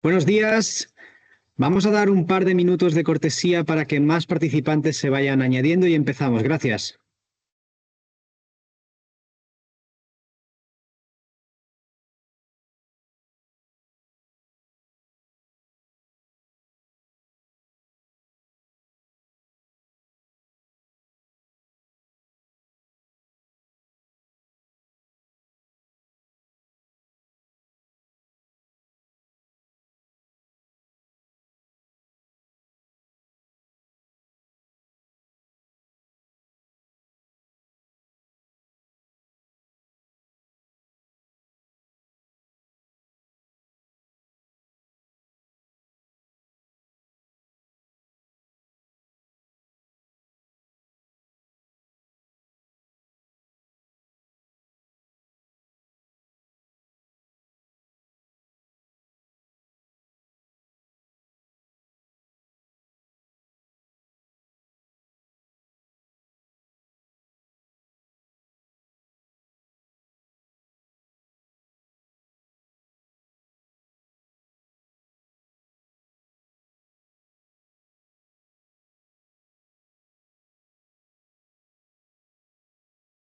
Buenos días. Vamos a dar un par de minutos de cortesía para que más participantes se vayan añadiendo y empezamos. Gracias.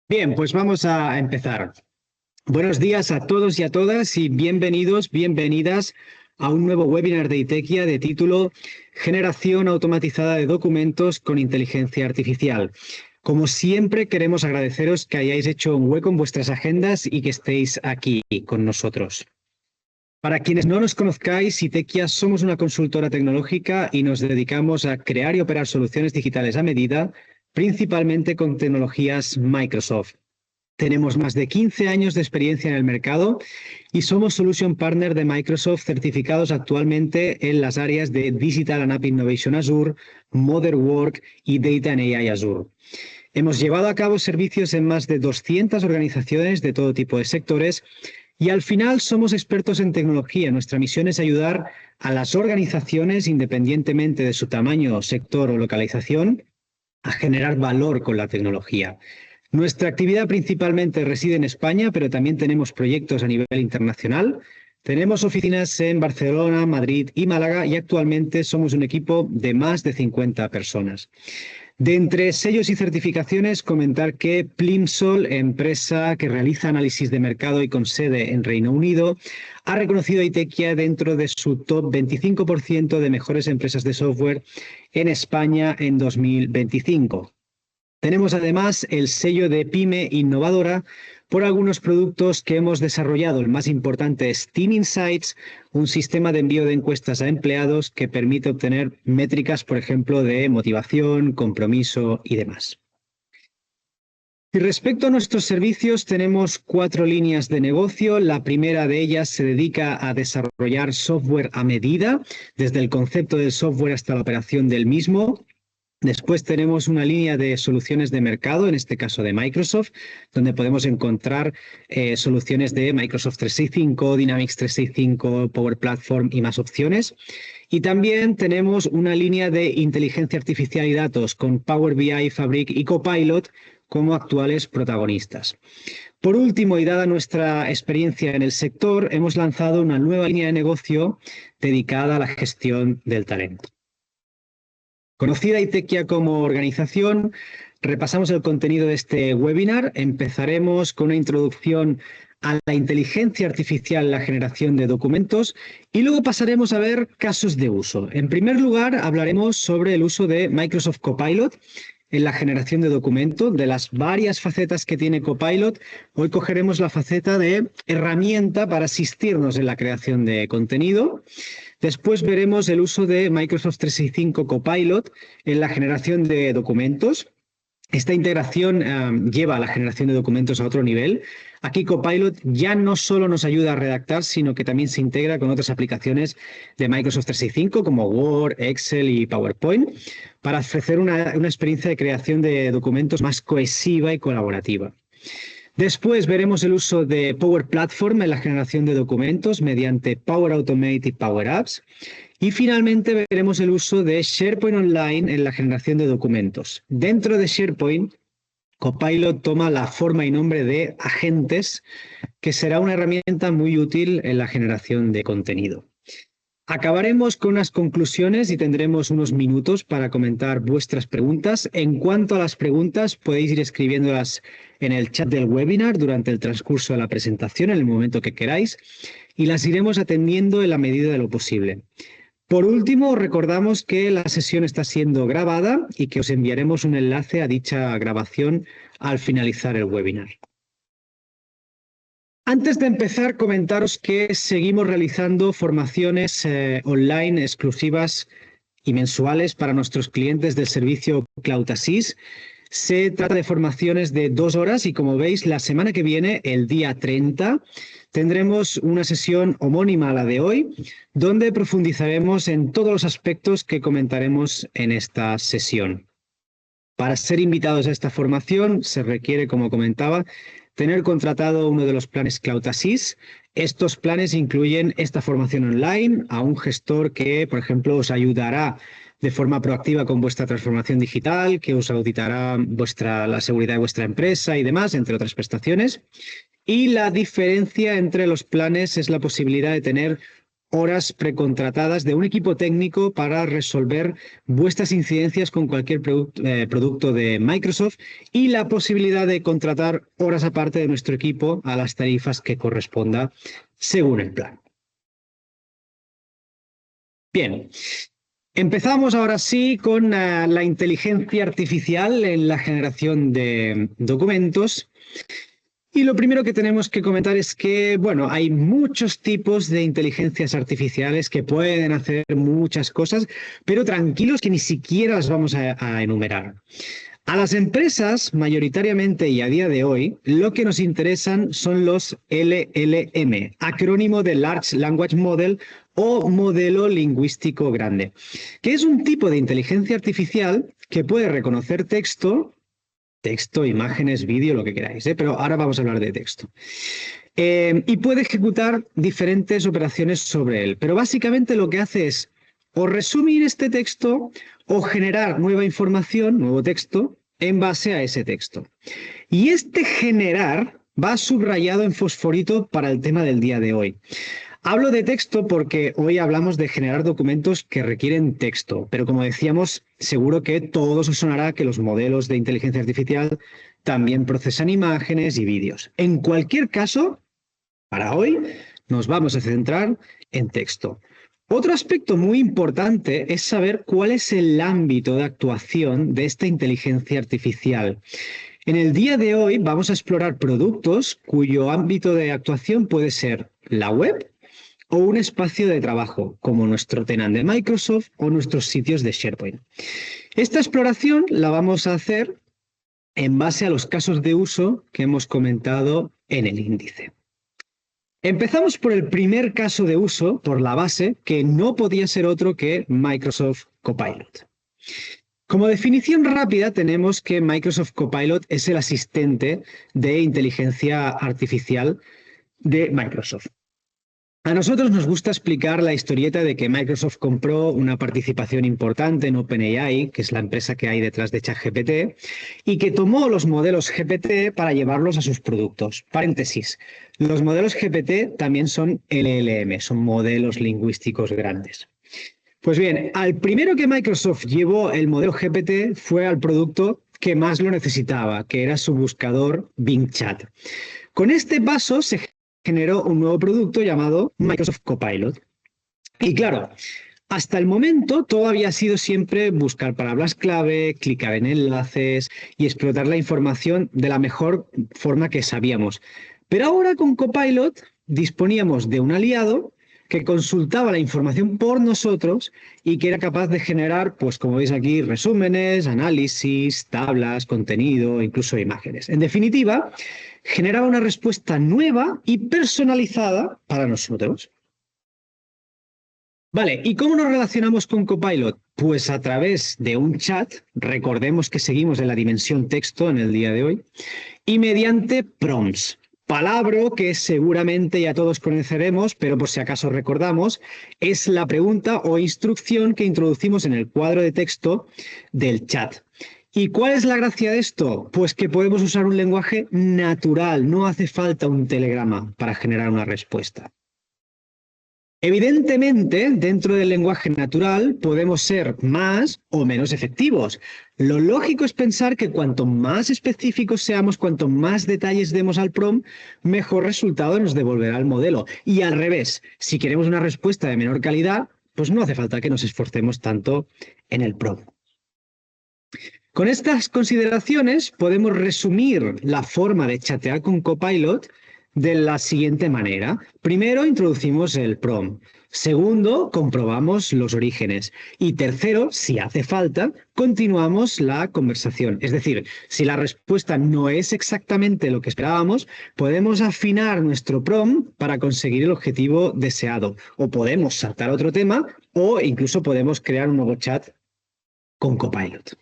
Bien, pues vamos a empezar. Buenos días a todos y a todas y bienvenidos, bienvenidas a un nuevo webinar de ITEQIA de título Generación automatizada de documentos con inteligencia artificial. Como siempre, queremos agradeceros que hayáis hecho un hueco en vuestras agendas y que estéis aquí con nosotros. Para quienes no nos conozcáis, ITEQIA somos una consultora tecnológica y nos dedicamos a crear y operar soluciones digitales a medida, principalmente con tecnologías Microsoft. Tenemos más de 15 años de experiencia en el mercado y somos Solution Partner de Microsoft certificados actualmente en las áreas de Digital and App Innovation Azure, Modern Work y Data and AI Azure. Hemos llevado a cabo servicios en más de 200 organizaciones de todo tipo de sectores y al final somos expertos en tecnología. Nuestra misión es ayudar a las organizaciones, independientemente de su tamaño, sector o localización, a generar valor con la tecnología. Nuestra actividad principalmente reside en España, pero también tenemos proyectos a nivel internacional. Tenemos oficinas en Barcelona, Madrid y Málaga y actualmente somos un equipo de más de 50 personas. De entre sellos y certificaciones, comentar que Plimsoll, empresa que realiza análisis de mercado y con sede en Reino Unido, ha reconocido a ITEQIA dentro de su top 25% de mejores empresas de software en España en 2025. Tenemos además el sello de Pyme Innovadora por algunos productos que hemos desarrollado. El más importante es Team Insights, un sistema de envío de encuestas a empleados que permite obtener métricas, por ejemplo, de motivación, compromiso y demás. Y respecto a nuestros servicios, tenemos 4 líneas de negocio. La primera de ellas se dedica a desarrollar software a medida, desde el concepto del software hasta la operación del mismo. Después tenemos una línea de soluciones de mercado, en este caso de Microsoft, donde podemos encontrar soluciones de Microsoft 365, Dynamics 365, Power Platform y más opciones. Y también tenemos una línea de inteligencia artificial y datos con Power BI, Fabric y Copilot como actuales protagonistas. Por último, y dada nuestra experiencia en el sector, hemos lanzado una nueva línea de negocio dedicada a la gestión del talento. Conocida ITEQIA como organización, repasamos el contenido de este webinar. Empezaremos con una introducción a la inteligencia artificial en la generación de documentos y luego pasaremos a ver casos de uso. En primer lugar, hablaremos sobre el uso de Microsoft Copilot en la generación de documentos. De las varias facetas que tiene Copilot, hoy cogeremos la faceta de herramienta para asistirnos en la creación de contenido. Después veremos el uso de Microsoft 365 Copilot en la generación de documentos. Esta integración lleva a la generación de documentos a otro nivel. Aquí Copilot ya no solo nos ayuda a redactar, sino que también se integra con otras aplicaciones de Microsoft 365 como Word, Excel y PowerPoint para ofrecer una experiencia de creación de documentos más cohesiva y colaborativa. Después veremos el uso de Power Platform en la generación de documentos mediante Power Automate y Power Apps. Y finalmente veremos el uso de SharePoint Online en la generación de documentos. Dentro de SharePoint, Copilot toma la forma y nombre de agentes, que será una herramienta muy útil en la generación de contenido. Acabaremos con unas conclusiones y tendremos unos minutos para comentar vuestras preguntas. En cuanto a las preguntas, podéis ir escribiéndolas en el chat del webinar durante el transcurso de la presentación, en el momento que queráis, y las iremos atendiendo en la medida de lo posible. Por último, recordamos que la sesión está siendo grabada y que os enviaremos un enlace a dicha grabación al finalizar el webinar. Antes de empezar, comentaros que seguimos realizando formaciones online exclusivas y mensuales para nuestros clientes del servicio Cloud Assist. Se trata de formaciones de 2 horas y, como veis, la semana que viene, el día 30, tendremos una sesión homónima a la de hoy, donde profundizaremos en todos los aspectos que comentaremos en esta sesión. Para ser invitados a esta formación se requiere, como comentaba, tener contratado uno de los planes Cloud Assist. Estos planes incluyen esta formación online a un gestor que, por ejemplo, os ayudará de forma proactiva con vuestra transformación digital, que os auditará la seguridad de vuestra empresa y demás, entre otras prestaciones. Y la diferencia entre los planes es la posibilidad de tener horas precontratadas de un equipo técnico para resolver vuestras incidencias con cualquier producto de Microsoft y la posibilidad de contratar horas aparte de nuestro equipo a las tarifas que corresponda según el plan. Bien, empezamos ahora sí con la inteligencia artificial en la generación de documentos. Y lo primero que tenemos que comentar es que, bueno, hay muchos tipos de inteligencias artificiales que pueden hacer muchas cosas, pero tranquilos que ni siquiera las vamos a enumerar. A las empresas, mayoritariamente y a día de hoy, lo que nos interesan son los LLM, acrónimo de Large Language Model o modelo lingüístico grande, que es un tipo de inteligencia artificial que puede reconocer texto, imágenes, vídeo, lo que queráis, pero ahora vamos a hablar de texto. Y puede ejecutar diferentes operaciones sobre él, pero básicamente lo que hace es o resumir este texto o generar nueva información, nuevo texto, en base a ese texto. Y este generar va subrayado en fosforito para el tema del día de hoy. Hablo de texto porque hoy hablamos de generar documentos que requieren texto, pero como decíamos, seguro que todos os sonará que los modelos de inteligencia artificial también procesan imágenes y vídeos. En cualquier caso, para hoy nos vamos a centrar en texto. Otro aspecto muy importante es saber cuál es el ámbito de actuación de esta inteligencia artificial. En el día de hoy vamos a explorar productos cuyo ámbito de actuación puede ser la web, o un espacio de trabajo, como nuestro tenant de Microsoft o nuestros sitios de SharePoint. Esta exploración la vamos a hacer en base a los casos de uso que hemos comentado en el índice. Empezamos por el primer caso de uso, por la base, que no podía ser otro que Microsoft Copilot. Como definición rápida tenemos que Microsoft Copilot es el asistente de inteligencia artificial de Microsoft. A nosotros nos gusta explicar la historieta de que Microsoft compró una participación importante en OpenAI, que es la empresa que hay detrás de ChatGPT, y que tomó los modelos GPT para llevarlos a sus productos. Paréntesis, los modelos GPT también son LLM, son modelos lingüísticos grandes. Pues bien, al primero que Microsoft llevó el modelo GPT fue al producto que más lo necesitaba, que era su buscador Bing Chat. Con este paso se generó un nuevo producto llamado Microsoft Copilot. Y claro, hasta el momento todo había sido siempre buscar palabras clave, clicar en enlaces y explotar la información de la mejor forma que sabíamos. Pero ahora con Copilot disponíamos de un aliado que consultaba la información por nosotros y que era capaz de generar, pues como veis aquí, resúmenes, análisis, tablas, contenido, incluso imágenes. En definitiva, generaba una respuesta nueva y personalizada para nosotros. Vale, ¿y cómo nos relacionamos con Copilot? Pues a través de un chat, recordemos que seguimos en la dimensión texto en el día de hoy, y mediante prompts. Palabra que seguramente ya todos conoceremos, pero por si acaso recordamos, es la pregunta o instrucción que introducimos en el cuadro de texto del chat. ¿Y cuál es la gracia de esto? Pues que podemos usar un lenguaje natural, no hace falta un telegrama para generar una respuesta. Evidentemente, dentro del lenguaje natural podemos ser más o menos efectivos. Lo lógico es pensar que cuanto más específicos seamos, cuanto más detalles demos al prompt, mejor resultado nos devolverá el modelo. Y al revés, si queremos una respuesta de menor calidad, pues no hace falta que nos esforcemos tanto en el prompt. Con estas consideraciones podemos resumir la forma de chatear con Copilot de la siguiente manera. Primero, introducimos el prompt. Segundo, comprobamos los orígenes. Y tercero, si hace falta, continuamos la conversación. Es decir, si la respuesta no es exactamente lo que esperábamos, podemos afinar nuestro prompt para conseguir el objetivo deseado. O podemos saltar a otro tema o incluso podemos crear un nuevo chat con Copilot.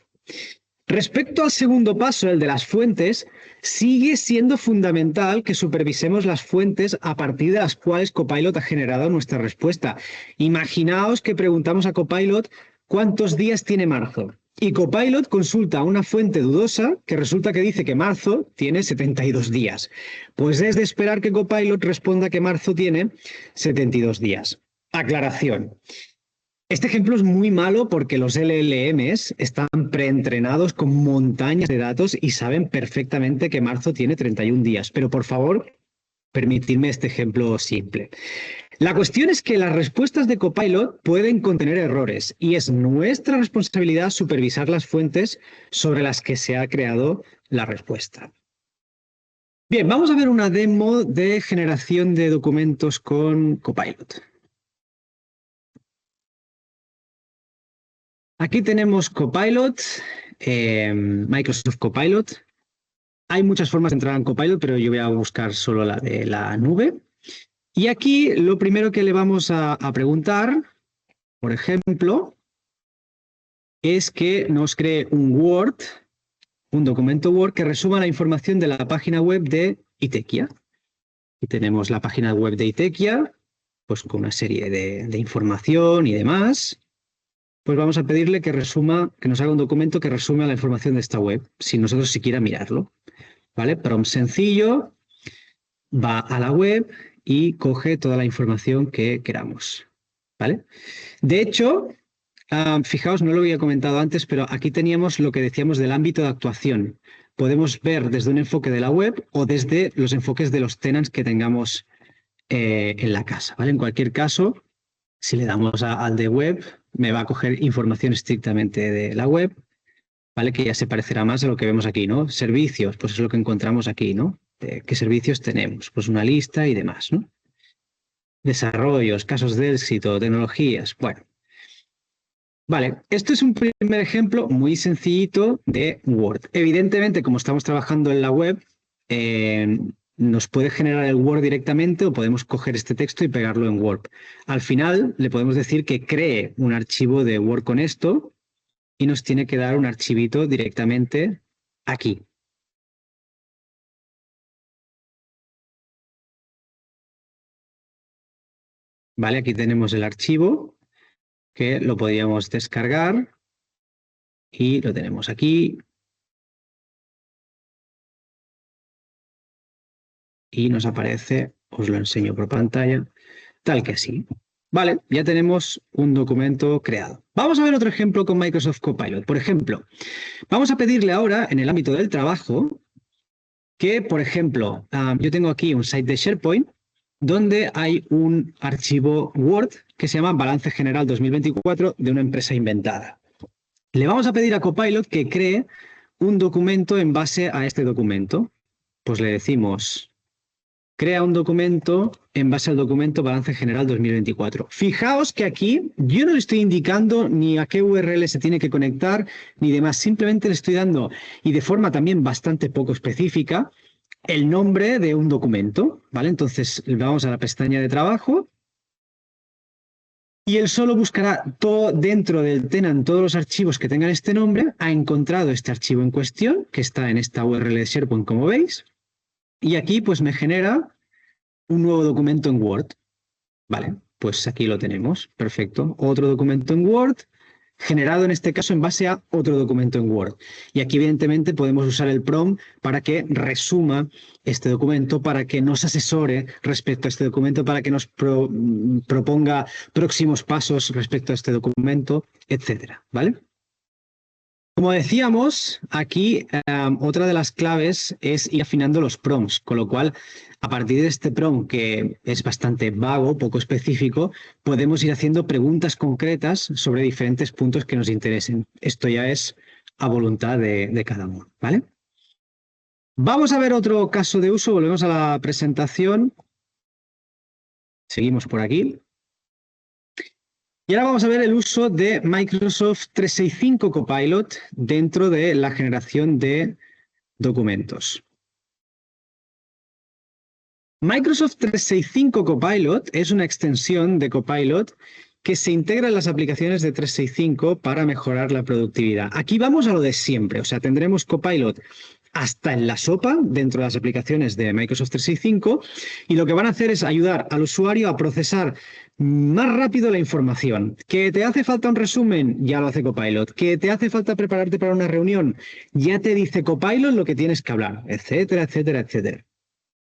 Respecto al segundo paso, el de las fuentes, sigue siendo fundamental que supervisemos las fuentes a partir de las cuales Copilot ha generado nuestra respuesta. Imaginaos que preguntamos a Copilot cuántos días tiene marzo. Y Copilot consulta una fuente dudosa que resulta que dice que marzo tiene 72 días. Pues es de esperar que Copilot responda que marzo tiene 72 días. Aclaración. Este ejemplo es muy malo porque los LLMs están preentrenados con montañas de datos y saben perfectamente que marzo tiene 31 días. Pero por favor, permitidme este ejemplo simple. La cuestión es que las respuestas de Copilot pueden contener errores y es nuestra responsabilidad supervisar las fuentes sobre las que se ha creado la respuesta. Bien, vamos a ver una demo de generación de documentos con Copilot. Aquí tenemos Copilot, Microsoft Copilot. Hay muchas formas de entrar en Copilot, pero yo voy a buscar solo la de la nube. Y aquí lo primero que le vamos a preguntar, por ejemplo, es que nos cree un Word, un documento Word que resuma la información de la página web de Itequia. Aquí tenemos la página web de Itequia, pues con una serie de información y demás. Pues vamos a pedirle que resuma, que nos haga un documento que resuma la información de esta web, sin nosotros siquiera mirarlo. ¿Vale? Prompt sencillo, va a la web y coge toda la información que queramos. ¿Vale? De hecho, fijaos, no lo había comentado antes, pero aquí teníamos lo que decíamos del ámbito de actuación. Podemos ver desde un enfoque de la web o desde los enfoques de los tenants que tengamos en la casa. ¿Vale? En cualquier caso, si le damos al de web, me va a coger información estrictamente de la web, ¿vale? Que ya se parecerá más a lo que vemos aquí, ¿no? Servicios, pues es lo que encontramos aquí, ¿no? ¿Qué servicios tenemos? Pues una lista y demás, ¿no? Desarrollos, casos de éxito, tecnologías, bueno. Vale, esto es un primer ejemplo muy sencillito de Word. Evidentemente, como estamos trabajando en la web, nos puede generar el Word directamente o podemos coger este texto y pegarlo en Word. Al final le podemos decir que cree un archivo de Word con esto y nos tiene que dar un archivito directamente aquí. Vale, aquí tenemos el archivo que lo podríamos descargar y lo tenemos aquí. Y nos aparece, os lo enseño por pantalla, tal que así. Vale, ya tenemos un documento creado. Vamos a ver otro ejemplo con Microsoft Copilot. Por ejemplo, vamos a pedirle ahora en el ámbito del trabajo que, por ejemplo, yo tengo aquí un site de SharePoint donde hay un archivo Word que se llama Balance General 2024 de una empresa inventada. Le vamos a pedir a Copilot que cree un documento en base a este documento. Pues le decimos, crea un documento en base al documento Balance General 2024. Fijaos que aquí yo no le estoy indicando ni a qué URL se tiene que conectar ni demás. Simplemente le estoy dando, y de forma también bastante poco específica, el nombre de un documento. ¿Vale? Entonces vamos a la pestaña de trabajo y él solo buscará todo dentro del tenant todos los archivos que tengan este nombre. Ha encontrado este archivo en cuestión, que está en esta URL de SharePoint, como veis. Y aquí pues me genera un nuevo documento en Word. Vale, pues aquí lo tenemos. Perfecto. Otro documento en Word generado en este caso en base a otro documento en Word. Y aquí evidentemente podemos usar el prompt para que resuma este documento, para que nos asesore respecto a este documento, para que nos proponga próximos pasos respecto a este documento, etcétera, ¿vale? Como decíamos, aquí otra de las claves es ir afinando los prompts, con lo cual, a partir de este prompt que es bastante vago, poco específico, podemos ir haciendo preguntas concretas sobre diferentes puntos que nos interesen. Esto ya es a voluntad de cada uno, ¿vale? Vamos a ver otro caso de uso, volvemos a la presentación. Seguimos por aquí. Y ahora vamos a ver el uso de Microsoft 365 Copilot dentro de la generación de documentos. Microsoft 365 Copilot es una extensión de Copilot que se integra en las aplicaciones de 365 para mejorar la productividad. Aquí vamos a lo de siempre, o sea, tendremos Copilot hasta en la sopa dentro de las aplicaciones de Microsoft 365 y lo que van a hacer es ayudar al usuario a procesar más rápido la información. ¿Que te hace falta un resumen? Ya lo hace Copilot. ¿Que te hace falta prepararte para una reunión? Ya te dice Copilot lo que tienes que hablar, etcétera, etcétera, etcétera.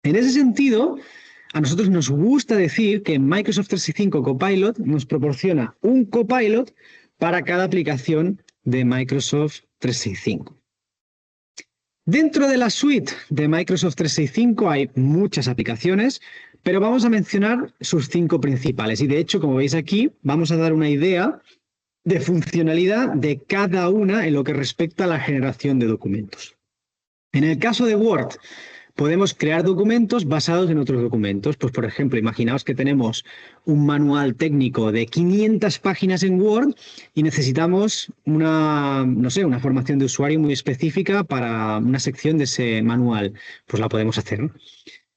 En ese sentido, a nosotros nos gusta decir que Microsoft 365 Copilot nos proporciona un Copilot para cada aplicación de Microsoft 365. Dentro de la suite de Microsoft 365 hay muchas aplicaciones, pero vamos a mencionar sus 5 principales. Y de hecho, como veis aquí, vamos a dar una idea de funcionalidad de cada una en lo que respecta a la generación de documentos. En el caso de Word, podemos crear documentos basados en otros documentos. Pues, por ejemplo, imaginaos que tenemos un manual técnico de 500 páginas en Word y necesitamos no sé, una formación de usuario muy específica para una sección de ese manual. Pues la podemos hacer, ¿no?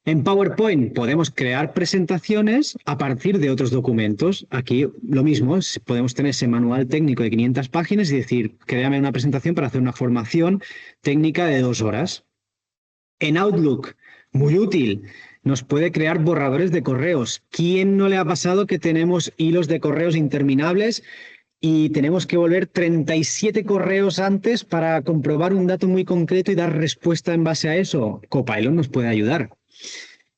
En PowerPoint podemos crear presentaciones a partir de otros documentos. Aquí lo mismo, podemos tener ese manual técnico de 500 páginas y decir, créame una presentación para hacer una formación técnica de 2 horas. En Outlook, muy útil, nos puede crear borradores de correos. ¿Quién no le ha pasado que tenemos hilos de correos interminables y tenemos que volver 37 correos antes para comprobar un dato muy concreto y dar respuesta en base a eso? Copilot nos puede ayudar.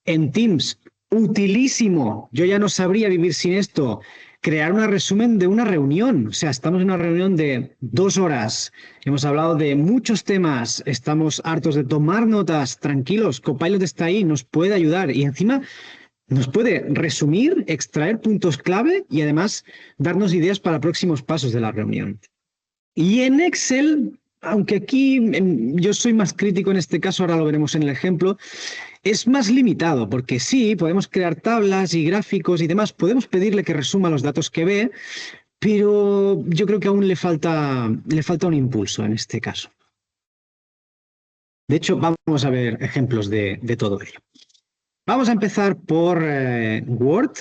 En Teams, utilísimo. Yo ya no sabría vivir sin esto. Crear un resumen de una reunión. O sea, estamos en una reunión de 2 horas. Hemos hablado de muchos temas. Estamos hartos de tomar notas. Tranquilos, Copilot está ahí, nos puede ayudar. Y encima nos puede resumir, extraer puntos clave y además darnos ideas para próximos pasos de la reunión. Y en Excel, aunque aquí yo soy más crítico en este caso, ahora lo veremos en el ejemplo, es más limitado, porque sí, podemos crear tablas y gráficos y demás, podemos pedirle que resuma los datos que ve, pero yo creo que aún le falta un impulso en este caso. De hecho, vamos a ver ejemplos de todo ello. Vamos a empezar por Word.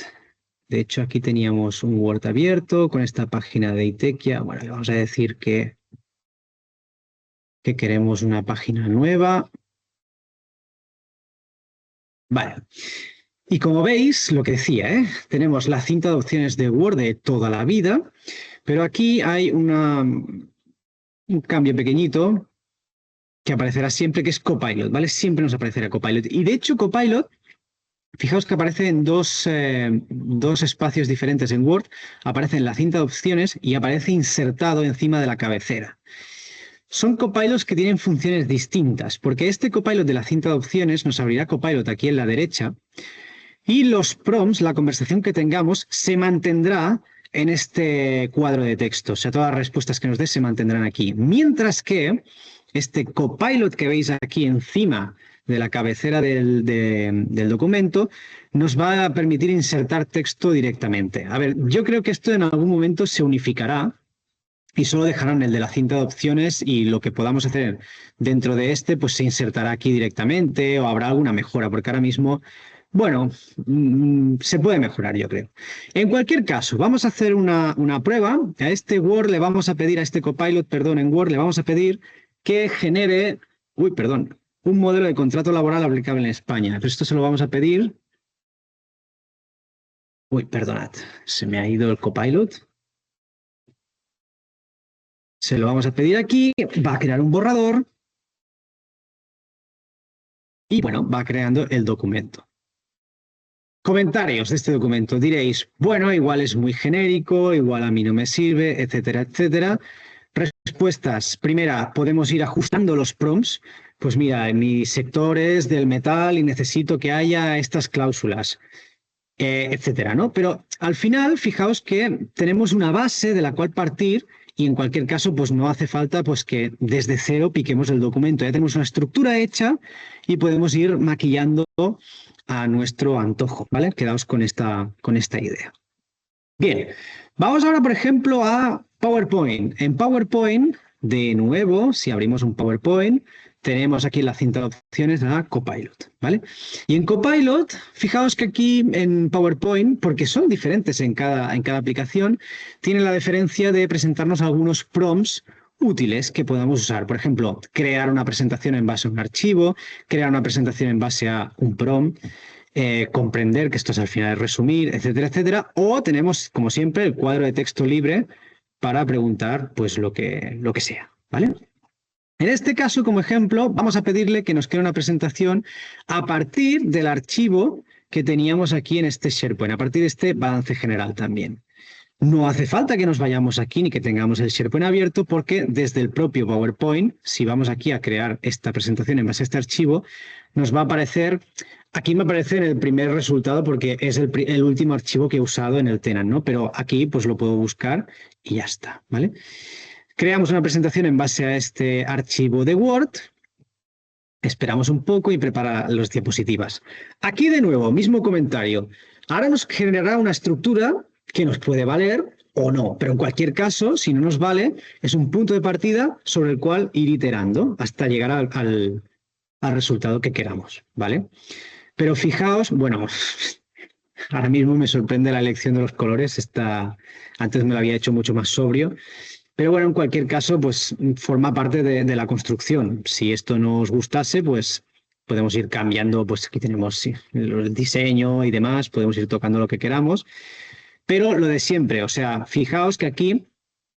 De hecho, aquí teníamos un Word abierto con esta página de Itekia. Bueno, le vamos a decir que queremos una página nueva. Vale. Y como veis, lo que decía, tenemos la cinta de opciones de Word de toda la vida, pero aquí hay un cambio pequeñito que aparecerá siempre, que es Copilot, ¿vale? Siempre nos aparecerá Copilot. Y de hecho, Copilot, fijaos que aparece en dos espacios diferentes en Word, aparece en la cinta de opciones y aparece insertado encima de la cabecera. Son copilots que tienen funciones distintas, porque este copilot de la cinta de opciones nos abrirá Copilot aquí en la derecha y los prompts, la conversación que tengamos, se mantendrá en este cuadro de texto. O sea, todas las respuestas que nos dé se mantendrán aquí. Mientras que este Copilot que veis aquí encima de la cabecera del documento nos va a permitir insertar texto directamente. A ver, yo creo que esto en algún momento se unificará y solo dejarán el de la cinta de opciones y lo que podamos hacer dentro de este pues se insertará aquí directamente o habrá alguna mejora, porque ahora mismo, bueno, se puede mejorar, yo creo. En cualquier caso, vamos a hacer una prueba. A este Word le vamos a pedir, a este Copilot, perdón, en Word le vamos a pedir que genere, un modelo de contrato laboral aplicable en España. Pero esto se lo vamos a pedir. Perdonad, se me ha ido el Copilot. Se lo vamos a pedir aquí, va a crear un borrador y bueno, va creando el documento. Comentarios de este documento. Diréis, bueno, igual es muy genérico, igual a mí no me sirve, etcétera, etcétera. Respuestas. Primera, podemos ir ajustando los prompts. Pues mira, en mi sector es del metal y necesito que haya estas cláusulas, etcétera, ¿no? Pero al final, fijaos que tenemos una base de la cual partir y en cualquier caso, pues no hace falta pues que desde cero piquemos el documento. Ya tenemos una estructura hecha y podemos ir maquillando a nuestro antojo, ¿vale? Quedaos con esta idea. Bien, vamos ahora, por ejemplo, a PowerPoint. En PowerPoint, de nuevo, si abrimos un PowerPoint, tenemos aquí en la cinta de opciones a Copilot, ¿vale? Y en Copilot, fijaos que aquí en PowerPoint, porque son diferentes en cada aplicación, tiene la diferencia de presentarnos algunos prompts útiles que podamos usar. Por ejemplo, crear una presentación en base a un archivo, crear una presentación en base a un prompt, comprender, que esto es al final resumir, etcétera, etcétera. O tenemos, como siempre, el cuadro de texto libre para preguntar pues lo que sea, ¿vale? En este caso, como ejemplo, vamos a pedirle que nos cree una presentación a partir del archivo que teníamos aquí en este SharePoint, a partir de este balance general también. No hace falta que nos vayamos aquí ni que tengamos el SharePoint abierto porque desde el propio PowerPoint, si vamos aquí a crear esta presentación en base a este archivo, nos va a aparecer, aquí me aparece en el primer resultado porque es el último archivo que he usado en el Tenant, ¿no? Pero aquí pues lo puedo buscar y ya está, ¿vale? Creamos una presentación en base a este archivo de Word, esperamos un poco y prepara las diapositivas. Aquí de nuevo, mismo comentario. Ahora nos generará una estructura que nos puede valer o no, pero en cualquier caso, si no nos vale, es un punto de partida sobre el cual ir iterando hasta llegar al resultado que queramos, ¿vale? Pero fijaos, bueno, ahora mismo me sorprende la elección de los colores, antes me lo había hecho mucho más sobrio, pero bueno, en cualquier caso, pues forma parte de la construcción. Si esto nos gustase, pues podemos ir cambiando, pues aquí tenemos sí, el diseño y demás, podemos ir tocando lo que queramos, pero lo de siempre, o sea, fijaos que aquí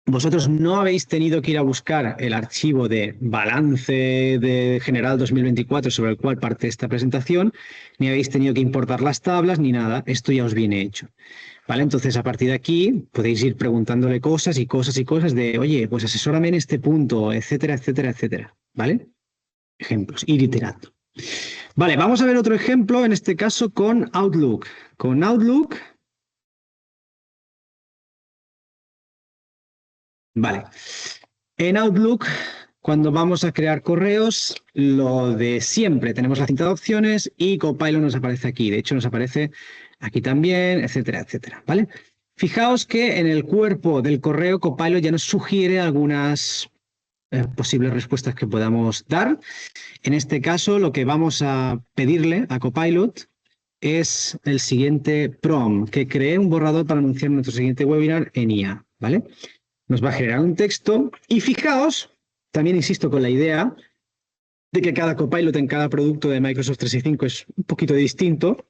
vosotros no habéis tenido que ir a buscar el archivo de balance de general 2024 sobre el cual parte esta presentación, ni habéis tenido que importar las tablas ni nada, esto ya os viene hecho. ¿Vale? Entonces, a partir de aquí, podéis ir preguntándole cosas y cosas y cosas de, oye, pues asesórame en este punto, etcétera, etcétera, etcétera. ¿Vale? Ejemplos, ir iterando. Vale, vamos a ver otro ejemplo, en este caso con Outlook. Con Outlook, vale. En Outlook, cuando vamos a crear correos, lo de siempre, tenemos la cinta de opciones y Copilot nos aparece aquí. De hecho, nos aparece aquí también, etcétera, etcétera. ¿Vale? Fijaos que en el cuerpo del correo Copilot ya nos sugiere algunas posibles respuestas que podamos dar. En este caso, lo que vamos a pedirle a Copilot es el siguiente prompt, que cree un borrador para anunciar nuestro siguiente webinar en IA. ¿Vale? Nos va a generar un texto y fijaos, también insisto con la idea de que cada Copilot en cada producto de Microsoft 365 es un poquito distinto.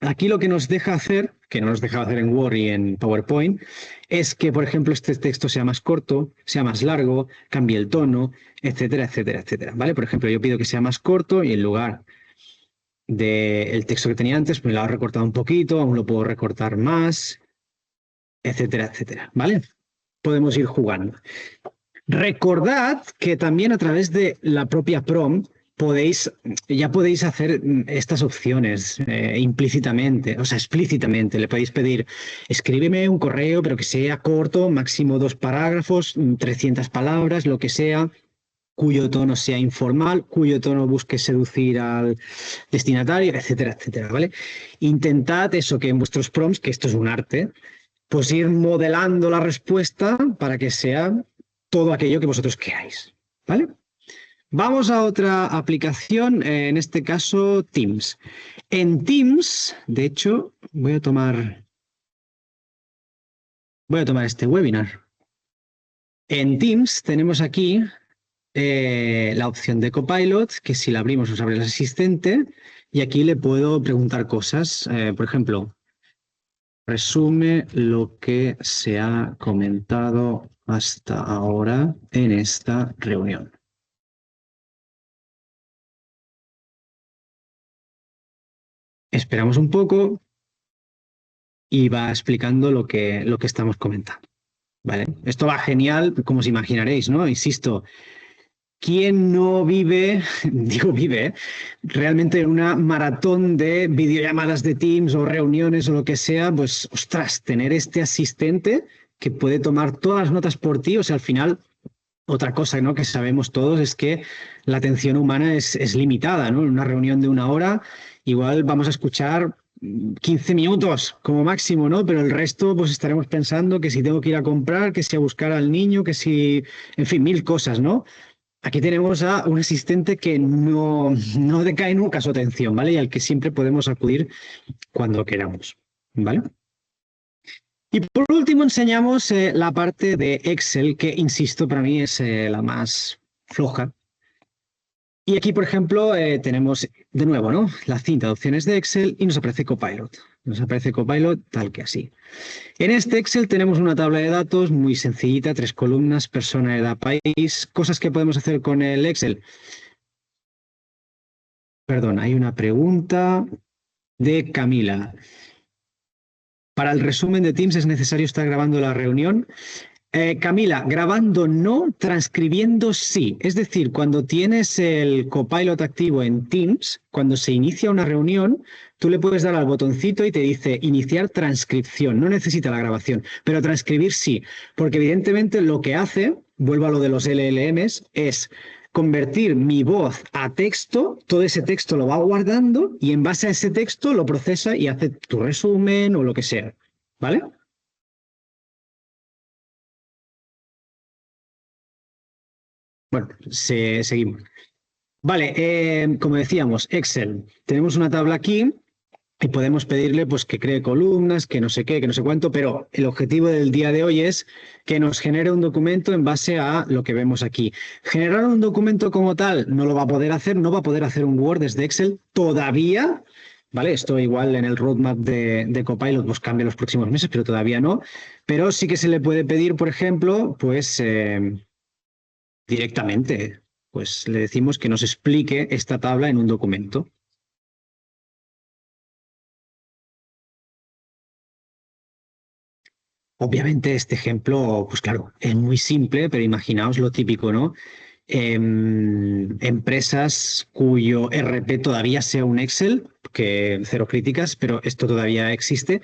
Aquí lo que nos deja hacer, que no nos deja hacer en Word y en PowerPoint, es que, por ejemplo, este texto sea más corto, sea más largo, cambie el tono, etcétera, etcétera, etcétera. ¿Vale? Por ejemplo, yo pido que sea más corto y en lugar del texto que tenía antes, me lo ha recortado un poquito, aún lo puedo recortar más, etcétera, etcétera. ¿Vale? Podemos ir jugando. Recordad que también a través de la propia prompt ya podéis hacer estas opciones implícitamente, o sea, explícitamente. Le podéis pedir, escríbeme un correo, pero que sea corto, máximo 2 parágrafos, 300 palabras, lo que sea, cuyo tono sea informal, cuyo tono busque seducir al destinatario, etcétera, etcétera, ¿vale? Intentad eso, que en vuestros prompts, que esto es un arte, pues ir modelando la respuesta para que sea todo aquello que vosotros queráis, ¿vale? Vamos a otra aplicación, en este caso Teams. En Teams, de hecho, voy a tomar este webinar. En Teams tenemos aquí la opción de Copilot, que si la abrimos nos abre el asistente, y aquí le puedo preguntar cosas, por ejemplo, resume lo que se ha comentado hasta ahora en esta reunión. Esperamos un poco y va explicando lo que estamos comentando. ¿Vale? Esto va genial, como os imaginaréis, ¿no? Insisto, ¿quién no vive, digo vive, realmente en una maratón de videollamadas de Teams o reuniones o lo que sea? Pues, ostras, tener este asistente que puede tomar todas las notas por ti, o sea, al final otra cosa, ¿no?, que sabemos todos es que la atención humana es limitada, ¿no? En una reunión de una hora, igual vamos a escuchar 15 minutos como máximo, ¿no? Pero el resto, pues estaremos pensando que si tengo que ir a comprar, que si a buscar al niño, que si, en fin, mil cosas, ¿no? Aquí tenemos a un asistente que no decae nunca su atención, ¿vale? Y al que siempre podemos acudir cuando queramos, ¿vale? Y por último enseñamos la parte de Excel, que, insisto, para mí es la más floja. Y aquí, por ejemplo, tenemos de nuevo, ¿no?, la cinta de opciones de Excel y nos aparece Copilot. Nos aparece Copilot tal que así. En este Excel tenemos una tabla de datos muy sencillita, 3 columnas, persona, edad, país, cosas que podemos hacer con el Excel. Perdón, hay una pregunta de Camila. Para el resumen de Teams es necesario estar grabando la reunión. Camila, grabando no, transcribiendo sí. Es decir, cuando tienes el Copilot activo en Teams, cuando se inicia una reunión, tú le puedes dar al botoncito y te dice iniciar transcripción. No necesita la grabación, pero transcribir sí, porque evidentemente lo que hace, vuelvo a lo de los LLMs, es convertir mi voz a texto, todo ese texto lo va guardando y en base a ese texto lo procesa y hace tu resumen o lo que sea. ¿Vale? Bueno, seguimos. Vale, como decíamos, Excel. Tenemos una tabla aquí y podemos pedirle pues que cree columnas, que no sé qué, que no sé cuánto, pero el objetivo del día de hoy es que nos genere un documento en base a lo que vemos aquí. Generar un documento como tal no lo va a poder hacer, no va a poder hacer un Word desde Excel todavía. ¿Vale? Esto igual en el roadmap de Copilot pues cambia los próximos meses, pero todavía no. Pero sí que se le puede pedir, por ejemplo, pues directamente, pues le decimos que nos explique esta tabla en un documento. Obviamente este ejemplo, pues claro, es muy simple, pero imaginaos lo típico, ¿no? Empresas cuyo RP todavía sea un Excel, que cero críticas, pero esto todavía existe,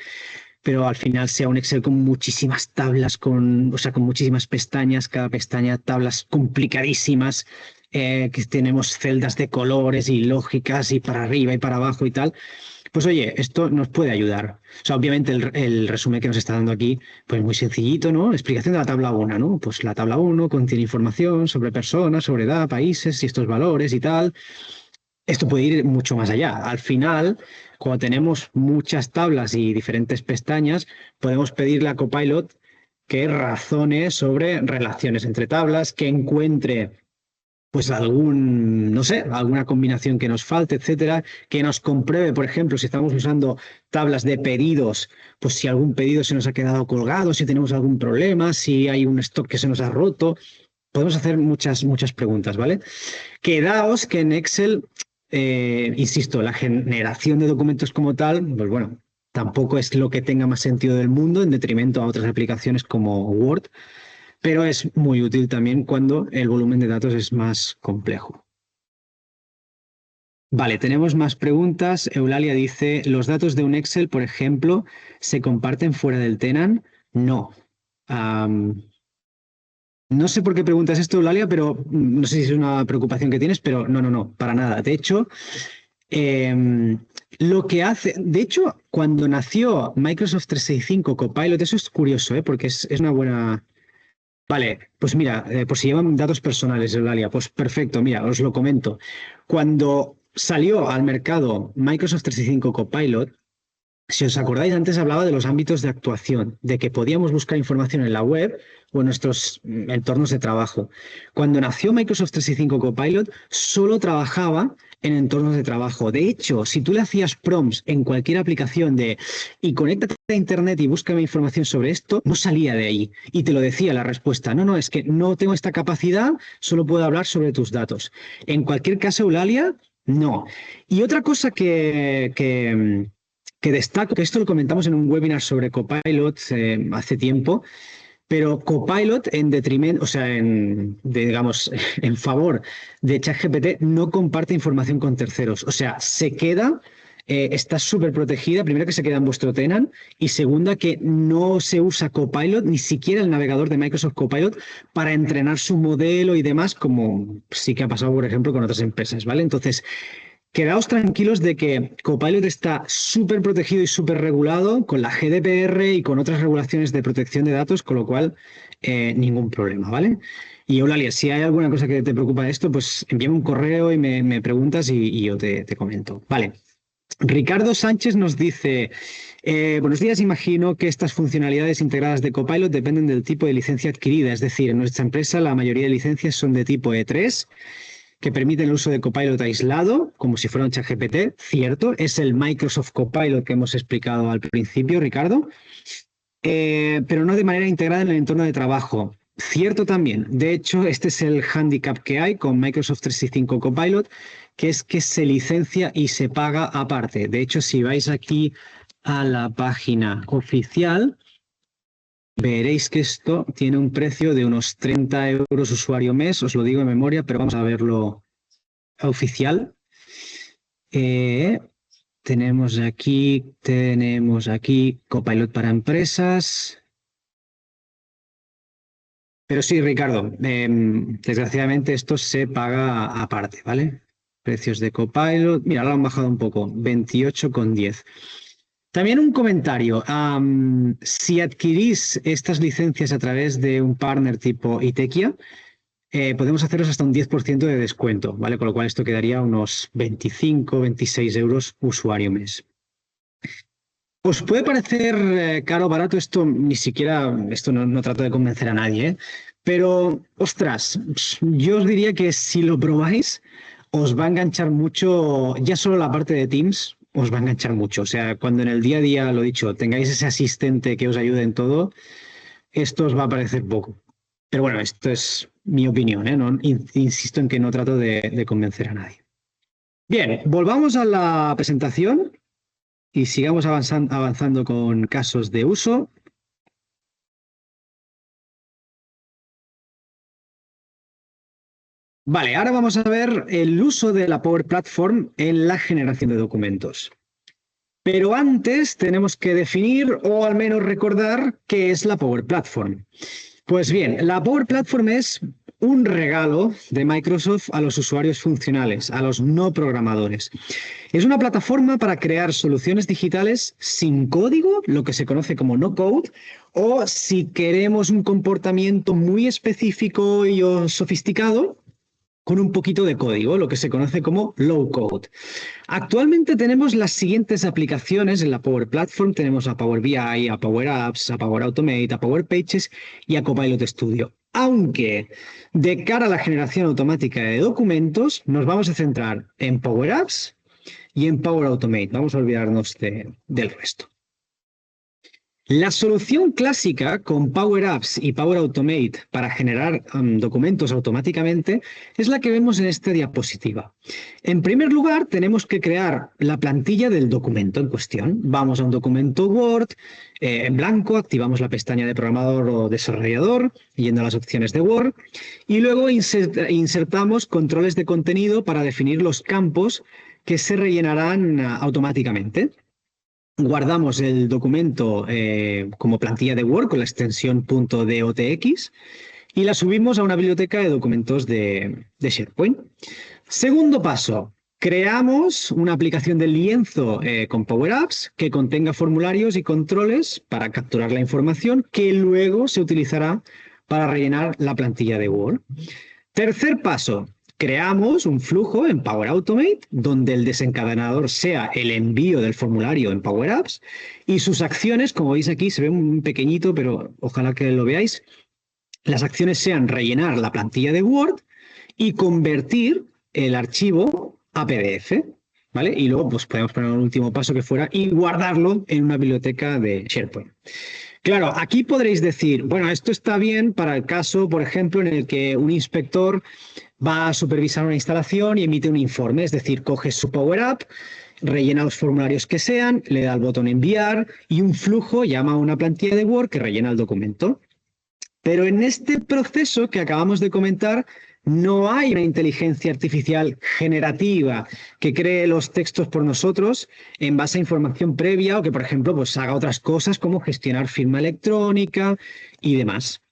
pero al final sea un Excel con muchísimas tablas, o sea, con muchísimas pestañas, cada pestaña tablas complicadísimas, que tenemos celdas de colores y lógicas y para arriba y para abajo y tal. Pues oye, esto nos puede ayudar. O sea, obviamente el resumen que nos está dando aquí, pues muy sencillito, ¿no? Explicación de la tabla 1, ¿no? Pues la tabla 1 contiene información sobre personas, sobre edad, países y estos valores y tal. Esto puede ir mucho más allá. Al final, cuando tenemos muchas tablas y diferentes pestañas, podemos pedirle a Copilot que razone sobre relaciones entre tablas, que encuentre pues no sé, alguna combinación que nos falte, etcétera, que nos compruebe, por ejemplo, si estamos usando tablas de pedidos, pues si algún pedido se nos ha quedado colgado, si tenemos algún problema, si hay un stock que se nos ha roto. Podemos hacer muchas preguntas, ¿vale? Quedaos que en Excel, insisto, la generación de documentos como tal, pues bueno, tampoco es lo que tenga más sentido del mundo en detrimento a otras aplicaciones como Word, pero es muy útil también cuando el volumen de datos es más complejo. Vale, tenemos más preguntas. Eulalia dice, ¿los datos de un Excel, por ejemplo, se comparten fuera del Tenant? No. Am, no sé por qué preguntas esto, Eulalia, pero no sé si es una preocupación que tienes, pero no, para nada. De hecho, lo que hace, de hecho, cuando nació Microsoft 365 Copilot, eso es curioso, porque es una buena. Vale, pues mira, por si llevan datos personales, Eulalia, pues perfecto, mira, os lo comento. Cuando salió al mercado Microsoft 365 Copilot, Si os acordáis, antes hablaba de los ámbitos de actuación, de que podíamos buscar información en la web o en nuestros entornos de trabajo. Cuando nació Microsoft 365 Copilot, solo trabajaba en entornos de trabajo. De hecho, si tú le hacías prompts en cualquier aplicación de y conéctate a Internet y búscame información sobre esto, no salía de ahí. Y te lo decía la respuesta, no, es que no tengo esta capacidad, solo puedo hablar sobre tus datos. En cualquier caso, Eulalia, no. Y otra cosa que destaco, que esto lo comentamos en un webinar sobre Copilot hace tiempo, pero Copilot en detrimento, o sea, digamos, en favor de ChatGPT no comparte información con terceros. O sea, se queda, está súper protegida. Primero que se queda en vuestro tenant y segunda que no se usa Copilot, ni siquiera el navegador de Microsoft Copilot, para entrenar su modelo y demás, como sí que ha pasado, por ejemplo, con otras empresas, ¿vale? Entonces, quedaos tranquilos de que Copilot está súper protegido y súper regulado con la GDPR y con otras regulaciones de protección de datos, con lo cual ningún problema, ¿vale? Y Eulalia, si hay alguna cosa que te preocupa de esto, pues envíame un correo y me preguntas y yo te comento. Vale. Ricardo Sánchez nos dice, buenos días, imagino que estas funcionalidades integradas de Copilot dependen del tipo de licencia adquirida, es decir, en nuestra empresa la mayoría de licencias son de tipo E3 que permiten el uso de Copilot aislado, como si fuera un ChatGPT, cierto, es el Microsoft Copilot que hemos explicado al principio, Ricardo, pero no de manera integrada en el entorno de trabajo. Cierto también. De hecho, este es el handicap que hay con Microsoft 365 Copilot, que es que se licencia y se paga aparte. De hecho, si vais aquí a la página oficial, veréis que esto tiene un precio de unos 30 euros usuario mes, os lo digo de memoria, pero vamos a verlo oficial. Tenemos aquí Copilot para empresas. Pero sí, Ricardo, desgraciadamente esto se paga aparte, ¿vale? Precios de Copilot, mira, lo han bajado un poco, 28,10. También un comentario. Si adquirís estas licencias a través de un partner tipo Itekia, podemos haceros hasta un 10% de descuento, ¿vale? Con lo cual esto quedaría unos 25, 26 euros usuario mes. Os puede parecer caro o barato, esto ni siquiera, esto no trato de convencer a nadie, ¿eh? Pero, ostras, yo os diría que si lo probáis, os va a enganchar mucho, ya solo la parte de Teams, os va a enganchar mucho. O sea, cuando en el día a día, lo dicho, tengáis ese asistente que os ayude en todo, esto os va a parecer poco. Pero bueno, esto es mi opinión, ¿eh? No, insisto en que no trato de convencer a nadie. Bien, volvamos a la presentación y sigamos avanzando con casos de uso. Vale, ahora vamos a ver el uso de la Power Platform en la generación de documentos. Pero antes tenemos que definir o al menos recordar qué es la Power Platform. Pues bien, la Power Platform es un regalo de Microsoft a los usuarios funcionales, a los no programadores. Es una plataforma para crear soluciones digitales sin código, lo que se conoce como no code, o si queremos un comportamiento muy específico y sofisticado, con un poquito de código, lo que se conoce como low code. Actualmente tenemos las siguientes aplicaciones en la Power Platform. Tenemos a Power BI, a Power Apps, a Power Automate, a Power Pages y a Copilot Studio. Aunque de cara a la generación automática de documentos, nos vamos a centrar en Power Apps y en Power Automate. Vamos a olvidarnos del resto. La solución clásica con Power Apps y Power Automate para generar documentos automáticamente es la que vemos en esta diapositiva. En primer lugar, tenemos que crear la plantilla del documento en cuestión. Vamos a un documento Word en blanco, activamos la pestaña de programador o desarrollador, yendo a las opciones de Word, y luego insertamos controles de contenido para definir los campos que se rellenarán automáticamente. Guardamos el documento como plantilla de Word con la extensión .dotx y la subimos a una biblioteca de documentos de SharePoint. Segundo paso, creamos una aplicación de lienzo con Power Apps que contenga formularios y controles para capturar la información que luego se utilizará para rellenar la plantilla de Word. Tercer paso, creamos un flujo en Power Automate donde el desencadenador sea el envío del formulario en Power Apps y sus acciones, como veis aquí, se ve un pequeñito, pero ojalá que lo veáis. Las acciones sean rellenar la plantilla de Word y convertir el archivo a PDF, ¿vale? Y luego pues podemos poner un último paso que fuera y guardarlo en una biblioteca de SharePoint. Claro, aquí podréis decir, bueno, esto está bien para el caso, por ejemplo, en el que un inspector va a supervisar una instalación y emite un informe, es decir, coge su Power App, rellena los formularios que sean, le da el botón enviar y un flujo llama a una plantilla de Word que rellena el documento. Pero en este proceso que acabamos de comentar, no hay una inteligencia artificial generativa que cree los textos por nosotros en base a información previa o que, por ejemplo, pues haga otras cosas como gestionar firma electrónica y demás.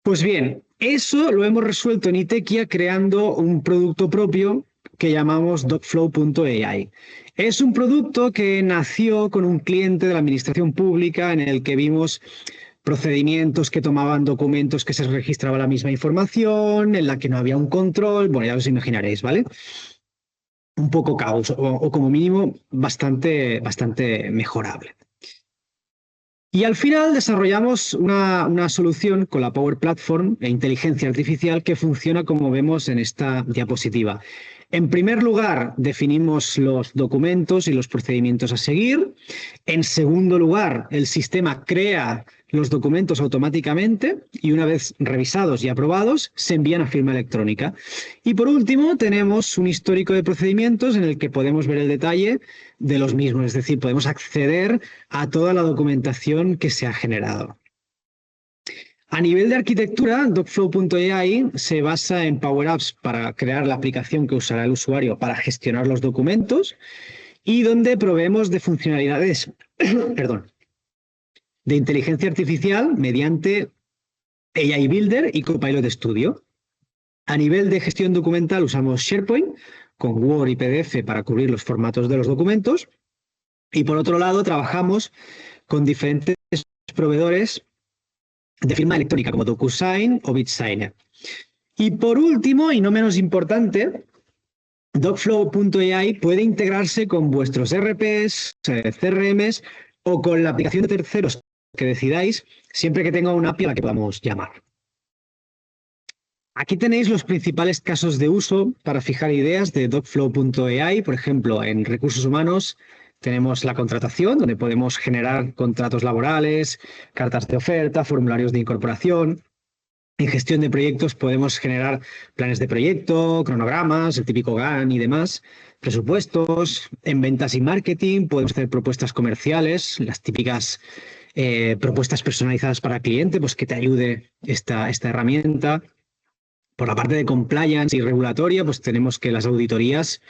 Pues bien, eso lo hemos resuelto en Itekia creando un producto propio que llamamos Docflow.ai. Es un producto que nació con un cliente de la administración pública en el que vimos procedimientos que tomaban documentos que se registraba la misma información, en la que no había un control, bueno, ya os imaginaréis, ¿vale? Un poco caos, o como mínimo bastante mejorable. Y al final desarrollamos una solución con la Power Platform e inteligencia artificial que funciona como vemos en esta diapositiva. En primer lugar, definimos los documentos y los procedimientos a seguir. En segundo lugar, el sistema crea los documentos automáticamente y una vez revisados y aprobados, se envían a firma electrónica. Y por último, tenemos un histórico de procedimientos en el que podemos ver el detalle de los mismos, es decir, podemos acceder a toda la documentación que se ha generado. A nivel de arquitectura, Docflow.ai se basa en Power Apps para crear la aplicación que usará el usuario para gestionar los documentos y donde proveemos de funcionalidades perdón, de inteligencia artificial mediante AI Builder y Copilot Studio. A nivel de gestión documental usamos SharePoint con Word y PDF para cubrir los formatos de los documentos. Y por otro lado, trabajamos con diferentes proveedores de firma electrónica como DocuSign o BitSigner. Y por último, y no menos importante, Docflow.ai puede integrarse con vuestros RPs, CRMs o con la aplicación de terceros que decidáis, siempre que tenga una API a la que podamos llamar. Aquí tenéis los principales casos de uso para fijar ideas de Docflow.ai. Por ejemplo, en recursos humanos tenemos la contratación, donde podemos generar contratos laborales, cartas de oferta, formularios de incorporación. En gestión de proyectos podemos generar planes de proyecto, cronogramas, el típico GAN y demás, presupuestos. En ventas y marketing podemos hacer propuestas comerciales, las típicas propuestas personalizadas para el cliente, pues que te ayude esta herramienta. Por la parte de compliance y regulatoria, pues tenemos que las auditorías,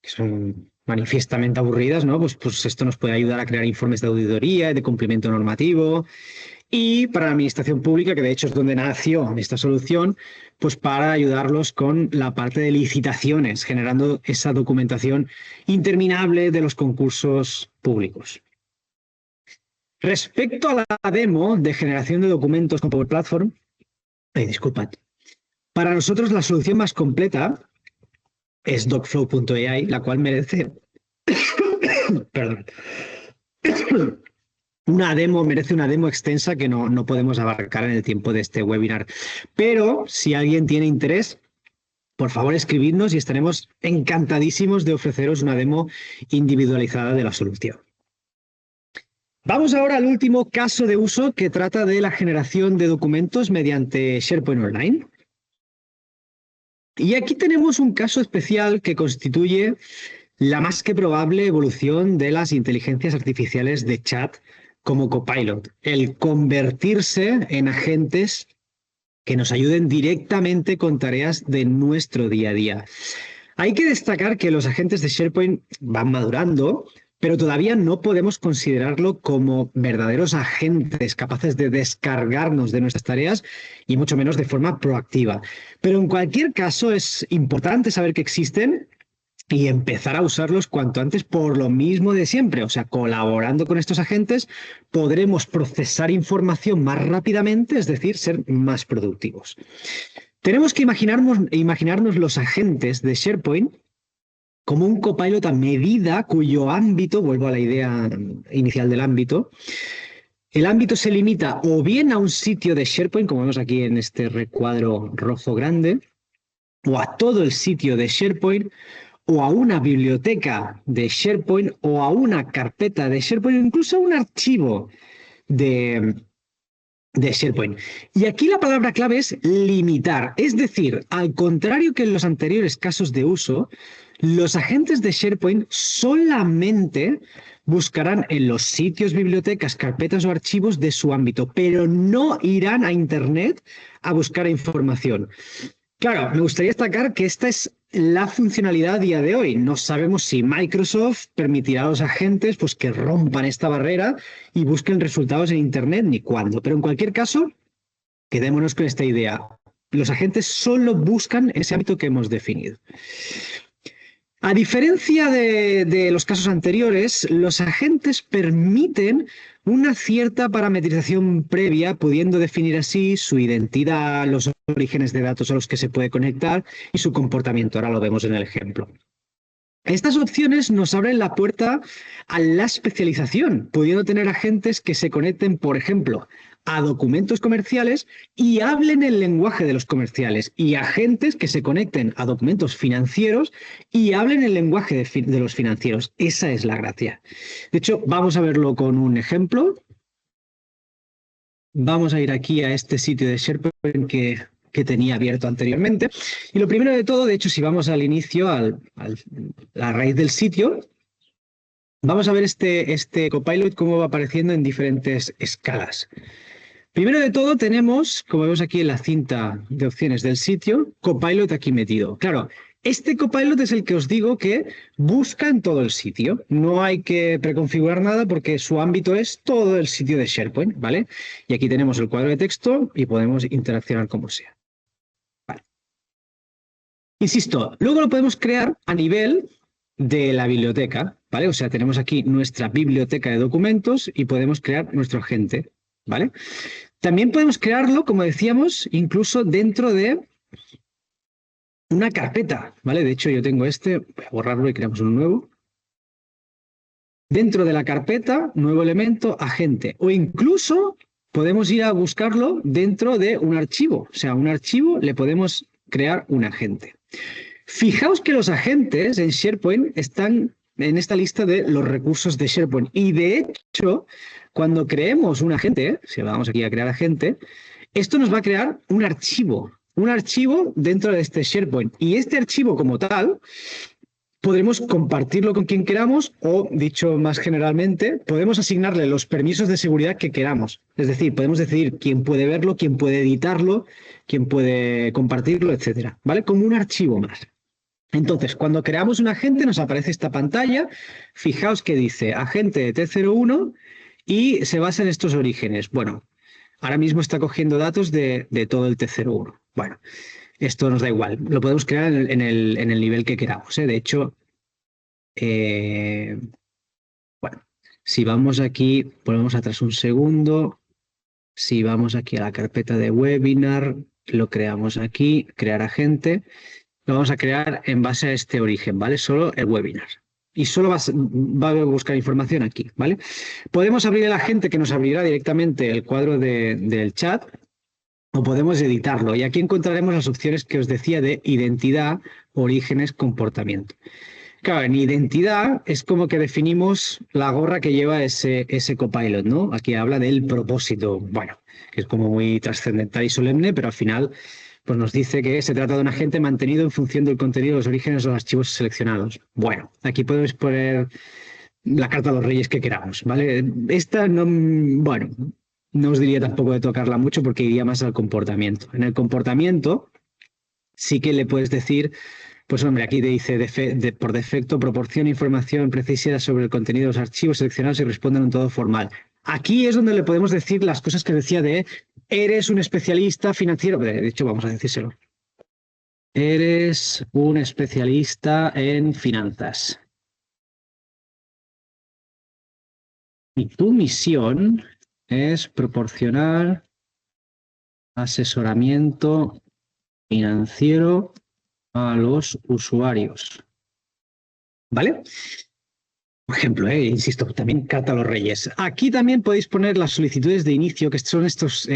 que son manifiestamente aburridas, ¿no? Pues esto nos puede ayudar a crear informes de auditoría y de cumplimiento normativo. Y para la administración pública, que de hecho es donde nació esta solución, pues para ayudarlos con la parte de licitaciones, generando esa documentación interminable de los concursos públicos. Respecto a la demo de generación de documentos con Power Platform, disculpad, para nosotros la solución más completa es Docflow.ai, la cual merece perdón, merece una demo extensa que no podemos abarcar en el tiempo de este webinar. Pero si alguien tiene interés, por favor escribidnos y estaremos encantadísimos de ofreceros una demo individualizada de la solución. Vamos ahora al último caso de uso que trata de la generación de documentos mediante SharePoint Online. Y aquí tenemos un caso especial que constituye la más que probable evolución de las inteligencias artificiales de chat como Copilot, el convertirse en agentes que nos ayuden directamente con tareas de nuestro día a día. Hay que destacar que los agentes de SharePoint van madurando, pero todavía no podemos considerarlo como verdaderos agentes capaces de descargarnos de nuestras tareas y mucho menos de forma proactiva. Pero en cualquier caso es importante saber que existen y empezar a usarlos cuanto antes por lo mismo de siempre. O sea, colaborando con estos agentes podremos procesar información más rápidamente, es decir, ser más productivos. Tenemos que imaginarnos los agentes de SharePoint como un copilot a medida cuyo ámbito, vuelvo a la idea inicial del ámbito, el ámbito se limita o bien a un sitio de SharePoint, como vemos aquí en este recuadro rojo grande, o a todo el sitio de SharePoint, o a una biblioteca de SharePoint, o a una carpeta de SharePoint, o incluso a un archivo de, de SharePoint. Y aquí la palabra clave es limitar. Es decir, al contrario que en los anteriores casos de uso, los agentes de SharePoint solamente buscarán en los sitios, bibliotecas, carpetas o archivos de su ámbito, pero no irán a Internet a buscar información. Claro, me gustaría destacar que esta es la funcionalidad a día de hoy. No sabemos si Microsoft permitirá a los agentes pues, que rompan esta barrera y busquen resultados en Internet ni cuándo. Pero en cualquier caso, quedémonos con esta idea. Los agentes solo buscan ese ámbito que hemos definido. A diferencia de los casos anteriores, los agentes permiten una cierta parametrización previa, pudiendo definir así su identidad, los orígenes de datos a los que se puede conectar y su comportamiento. Ahora lo vemos en el ejemplo. Estas opciones nos abren la puerta a la especialización, pudiendo tener agentes que se conecten, por ejemplo, a documentos comerciales y hablen el lenguaje de los comerciales, y agentes que se conecten a documentos financieros y hablen el lenguaje de los financieros. Esa es la gracia. De hecho, vamos a verlo con un ejemplo. Vamos a ir aquí a este sitio de SharePoint que tenía abierto anteriormente. Y lo primero de todo, de hecho, si vamos al inicio, a la raíz del sitio, vamos a ver este Copilot cómo va apareciendo en diferentes escalas. Primero de todo tenemos, como vemos aquí en la cinta de opciones del sitio, Copilot aquí metido. Claro, este Copilot es el que os digo que busca en todo el sitio. No hay que preconfigurar nada porque su ámbito es todo el sitio de SharePoint, ¿vale? Y aquí tenemos el cuadro de texto y podemos interaccionar como sea. Vale. Insisto, luego lo podemos crear a nivel de la biblioteca, ¿vale? O sea, tenemos aquí nuestra biblioteca de documentos y podemos crear nuestro agente, ¿vale? También podemos crearlo, como decíamos, incluso dentro de una carpeta, ¿vale? De hecho, yo tengo este, voy a borrarlo y creamos uno nuevo. Dentro de la carpeta, nuevo elemento, agente. O incluso podemos ir a buscarlo dentro de un archivo. O sea, un archivo le podemos crear un agente. Fijaos que los agentes en SharePoint están en esta lista de los recursos de SharePoint. Y de hecho, cuando creemos un agente, si vamos aquí a crear agente, esto nos va a crear un archivo dentro de este SharePoint. Y este archivo como tal, podremos compartirlo con quien queramos o, dicho más generalmente, podemos asignarle los permisos de seguridad que queramos. Es decir, podemos decidir quién puede verlo, quién puede editarlo, quién puede compartirlo, etcétera, ¿vale? Como un archivo más. Entonces, cuando creamos un agente nos aparece esta pantalla. Fijaos que dice agente de T01 y se basa en estos orígenes. Bueno, ahora mismo está cogiendo datos de todo el T01. Bueno, esto nos da igual. Lo podemos crear en el nivel que queramos, ¿eh? De hecho, bueno, si vamos aquí, ponemos atrás un segundo. Si vamos aquí a la carpeta de webinar, lo creamos aquí, crear agente. Lo vamos a crear en base a este origen, ¿vale? Solo el webinar. Y solo va a buscar información aquí, ¿vale? Podemos abrir el agente que nos abrirá directamente el cuadro del chat o podemos editarlo. Y aquí encontraremos las opciones que os decía de identidad, orígenes, comportamiento. Claro, en identidad es como que definimos la gorra que lleva ese copilot, ¿no? Aquí habla del propósito, bueno, que es como muy trascendental y solemne, pero al final pues nos dice que se trata de un agente mantenido en función del contenido, los orígenes o los archivos seleccionados. Bueno, aquí podemos poner la carta a los reyes que queramos, ¿vale? Esta no, bueno, no os diría tampoco de tocarla mucho porque iría más al comportamiento. En el comportamiento sí que le puedes decir, pues hombre, aquí te dice por defecto proporciona información precisa sobre el contenido de los archivos seleccionados y respondan en todo formal. Aquí es donde le podemos decir las cosas que decía de eres un especialista financiero. De hecho, vamos a decírselo. Eres un especialista en finanzas. Y tu misión es proporcionar asesoramiento financiero a los usuarios. ¿Vale? Por ejemplo, insisto, también carta a los reyes. Aquí también podéis poner las solicitudes de inicio, que son estos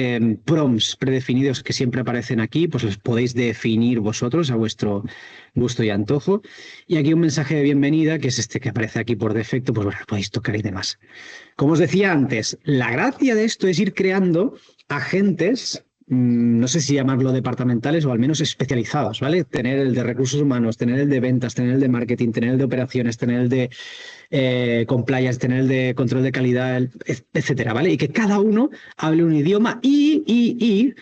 prompts predefinidos que siempre aparecen aquí, pues los podéis definir vosotros a vuestro gusto y antojo. Y aquí un mensaje de bienvenida, que es este que aparece aquí por defecto, pues bueno, lo podéis tocar y demás. Como os decía antes, la gracia de esto es ir creando agentes, no sé si llamarlo departamentales o al menos especializados, ¿vale? Tener el de recursos humanos, tener el de ventas, tener el de marketing, tener el de operaciones, tener el de compliance, tener el de control de calidad, etcétera, ¿vale? Y que cada uno hable un idioma y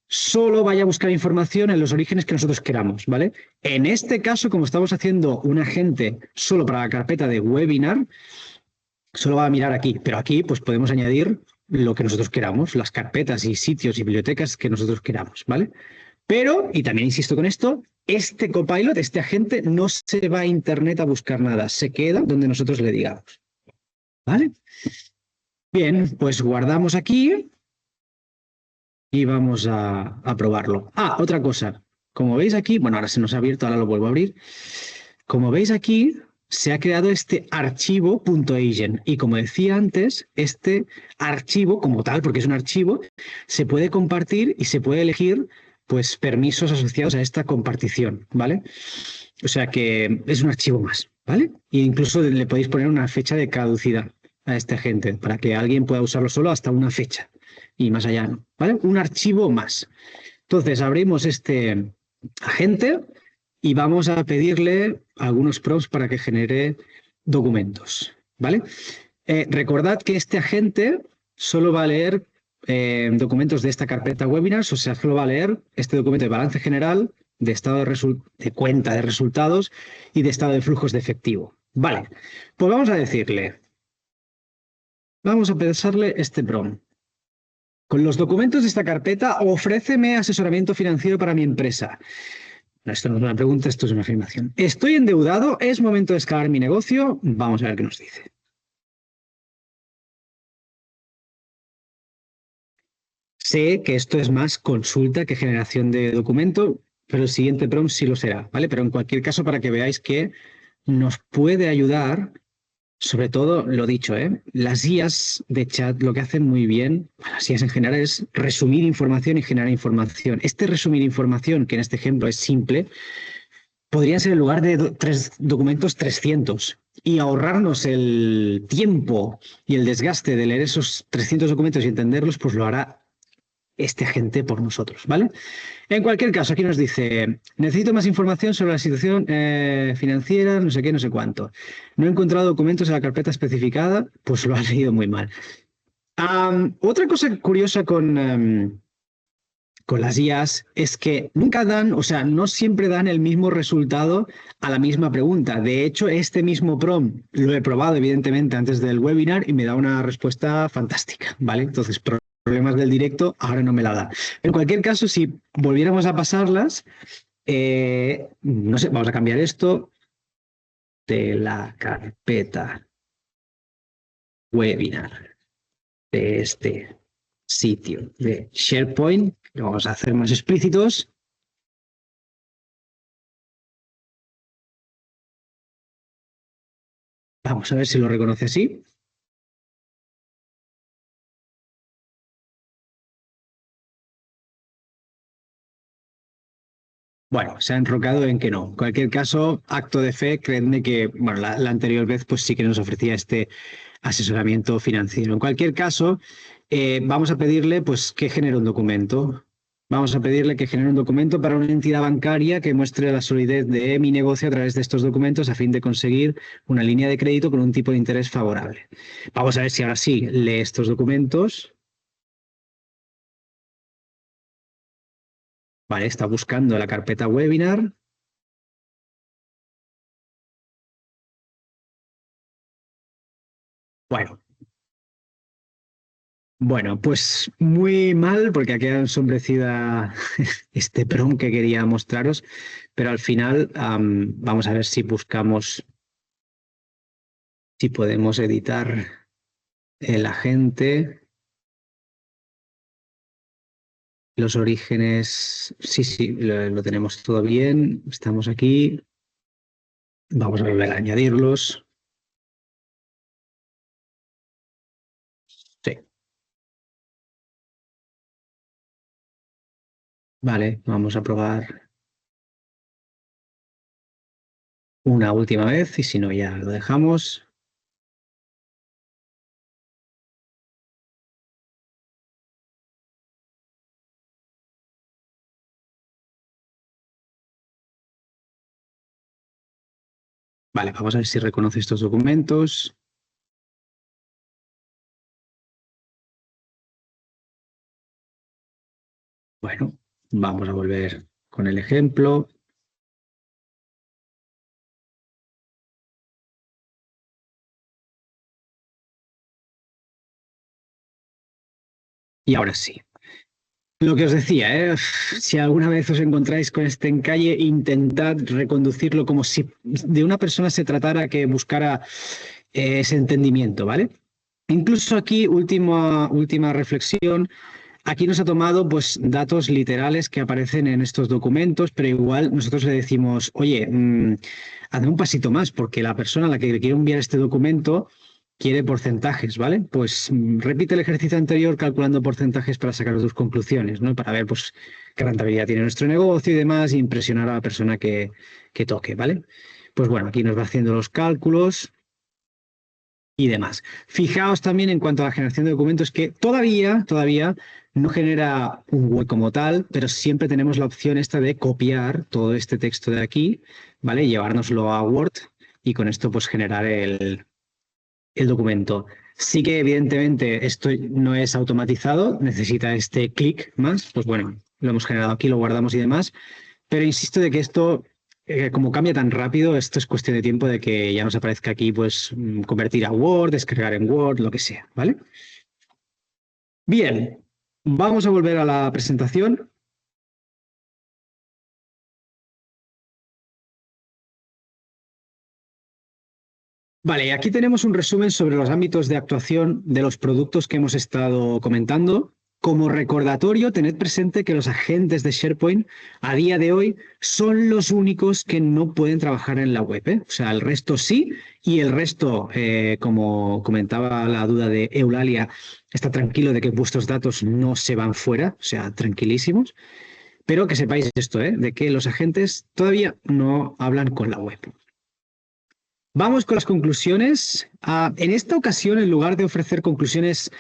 solo vaya a buscar información en los orígenes que nosotros queramos, ¿vale? En este caso, como estamos haciendo un agente solo para la carpeta de webinar, solo va a mirar aquí, pero aquí pues podemos añadir lo que nosotros queramos, las carpetas y sitios y bibliotecas que nosotros queramos, ¿vale? Pero, y también insisto con esto, este copilot, este agente, no se va a internet a buscar nada, se queda donde nosotros le digamos, ¿vale? Bien, pues guardamos aquí y vamos a probarlo. Ah, otra cosa, como veis aquí, bueno, ahora se nos ha abierto, ahora lo vuelvo a abrir. Como veis aquí, se ha creado este archivo .agent y como decía antes, este archivo como tal, porque es un archivo, se puede compartir y se puede elegir pues permisos asociados a esta compartición, ¿vale? O sea que es un archivo más, ¿vale? E incluso le podéis poner una fecha de caducidad a este agente para que alguien pueda usarlo solo hasta una fecha y más allá, ¿no? ¿Vale? Un archivo más. Entonces abrimos este agente y vamos a pedirle algunos prompts para que genere documentos, ¿vale? Recordad que este agente solo va a leer documentos de esta carpeta webinars, o sea, solo va a leer este documento de balance general, de estado de cuenta de resultados y de estado de flujos de efectivo. Vale, pues vamos a pensarle este prompt. Con los documentos de esta carpeta, ofréceme asesoramiento financiero para mi empresa. No, esto no es una pregunta, esto es una afirmación. Estoy endeudado, es momento de escalar mi negocio. Vamos a ver qué nos dice. Sé que esto es más consulta que generación de documento, pero el siguiente prompt sí lo será, ¿vale? Pero en cualquier caso, para que veáis que nos puede ayudar, sobre todo, lo dicho, las guías de chat lo que hacen muy bien, las guías en general, es resumir información y generar información. Este resumir información, que en este ejemplo es simple, podrían ser en lugar de tres documentos 300 y ahorrarnos el tiempo y el desgaste de leer esos 300 documentos y entenderlos, pues lo hará este agente por nosotros, ¿vale? En cualquier caso, aquí nos dice, necesito más información sobre la situación financiera, no sé qué, no sé cuánto. No he encontrado documentos en la carpeta especificada, pues lo ha leído muy mal. Otra cosa curiosa con las IAs es que nunca dan, o sea, no siempre dan el mismo resultado a la misma pregunta. De hecho, este mismo prompt lo he probado, evidentemente, antes del webinar y me da una respuesta fantástica, ¿vale? Entonces, problemas del directo, ahora no me la da. En cualquier caso, si volviéramos a pasarlas, no sé, vamos a cambiar esto de la carpeta webinar de este sitio de SharePoint, lo vamos a hacer más explícitos. Vamos a ver si lo reconoce así. Bueno, se ha enrocado en que no. En cualquier caso, acto de fe, creedme que, bueno, la anterior vez pues sí que nos ofrecía este asesoramiento financiero. En cualquier caso, vamos a pedirle pues que genere un documento. Vamos a pedirle que genere un documento para una entidad bancaria que muestre la solidez de mi negocio a través de estos documentos a fin de conseguir una línea de crédito con un tipo de interés favorable. Vamos a ver si ahora sí lee estos documentos. Vale, está buscando la carpeta webinar. Bueno, Bueno, pues muy mal porque ha quedado ensombrecida este prompt que quería mostraros, pero al final vamos a ver si buscamos, si podemos editar el agente. Los orígenes, sí, sí, lo tenemos todo bien. Estamos aquí. Vamos a volver a añadirlos. Sí. Vale, vamos a probar una última vez y si no ya lo dejamos. Vale, vamos a ver si reconoce estos documentos. Bueno, vamos a volver con el ejemplo. Y ahora sí. Lo que os decía, si alguna vez os encontráis con este encalle, intentad reconducirlo como si de una persona se tratara que buscara ese entendimiento, ¿vale? Incluso aquí, última reflexión, aquí nos ha tomado pues datos literales que aparecen en estos documentos, pero igual nosotros le decimos, oye, hazme un pasito más, porque la persona a la que le quiero enviar este documento quiere porcentajes, ¿vale? Pues repite el ejercicio anterior calculando porcentajes para sacar tus conclusiones, ¿no? Para ver pues qué rentabilidad tiene nuestro negocio y demás, e impresionar a la persona que toque, ¿vale? Pues bueno, aquí nos va haciendo los cálculos y demás. Fijaos también en cuanto a la generación de documentos que todavía no genera un Word como tal, pero siempre tenemos la opción esta de copiar todo este texto de aquí, ¿vale? Y llevárnoslo a Word y con esto pues generar el documento. Sí que evidentemente esto no es automatizado, necesita este clic más, pues bueno, lo hemos generado aquí, lo guardamos y demás, pero insisto de que esto, como cambia tan rápido, esto es cuestión de tiempo de que ya nos aparezca aquí, pues convertir a Word, descargar en Word, lo que sea, ¿vale? Bien, vamos a volver a la presentación. Vale, aquí tenemos un resumen sobre los ámbitos de actuación de los productos que hemos estado comentando. Como recordatorio, tened presente que los agentes de SharePoint a día de hoy son los únicos que no pueden trabajar en la web, ¿eh? O sea, el resto sí, y el resto, como comentaba la duda de Eulalia, está tranquilo de que vuestros datos no se van fuera, o sea, tranquilísimos. Pero que sepáis esto, ¿eh? De que los agentes todavía no hablan con la web. Vamos con las conclusiones. En esta ocasión, en lugar de ofrecer conclusiones